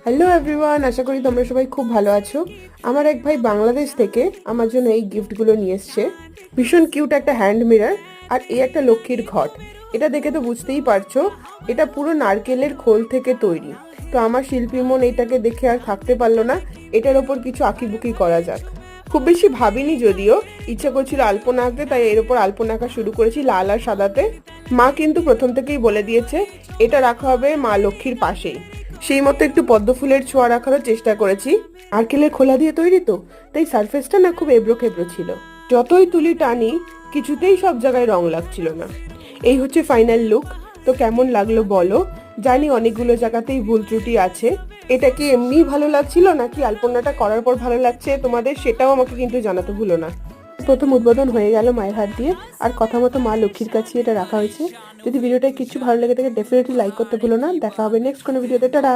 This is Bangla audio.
হ্যালো এভরিওয়ান, আশা করি তোমরা সবাই খুব ভালো আছো। আমার এক ভাই বাংলাদেশ থেকে আমার জন্য এই গিফটগুলো নিয়ে এসছে। ভীষণ কিউট একটা হ্যান্ড মিরর, আর এই একটা লক্ষ্মীর ঘট। এটা দেখে তো বুঝতেই পারছো এটা পুরো নারকেলের খোল থেকে তৈরি। তো আমার শিল্পী মন এটাকে দেখে আর থাকতে পারলো না, এটার ওপর কিছু আঁকিবুকি করা যাক। খুব বেশি ভাবিনি, যদিও ইচ্ছা করছিল আলপনা আঁকতে, তাই এর উপর আলপনা আঁকা শুরু করেছি লাল আর সাদাতে। মা কিন্তু প্রথম থেকেই বলে দিয়েছে এটা রাখা হবে মা লক্ষ্মীর পাশেই। সেই মতো একটু পদ্ম ফুলের ছোঁয়া রাখারও চেষ্টা করেছি। নারকেলের খোলা দিয়ে তৈরি তো, তাই সারফেসটা না খুব এবড়ো খেবড়ো ছিল। যতই তুলি টানি কিছুতেই সব জায়গায় রং লাগছিল না। এই হচ্ছে ফাইনাল লুক। তো কেমন লাগলো বলো। জানি অনেকগুলো জায়গাতেই ভুল ত্রুটি আছে। এটা কি এমনি ভালো লাগছিল নাকি আলপনাটা করার পর ভালো লাগছে তোমাদের, সেটাও আমাকে কিন্তু জানাতে ভুলো না। প্রথম উদ্বোধন হয়ে গেল মায়ের হাত দিয়ে, আর কথা মতো মা লক্ষ্মীর কাছে এটা রাখা হয়েছে। যদি ভিডিওটা কিছু ভালো লেগে থাকে ডেফিনেটলি লাইক করতে ভুলো না। দেখা হবে নেক্সট কোনো ভিডিওতে। টাটা।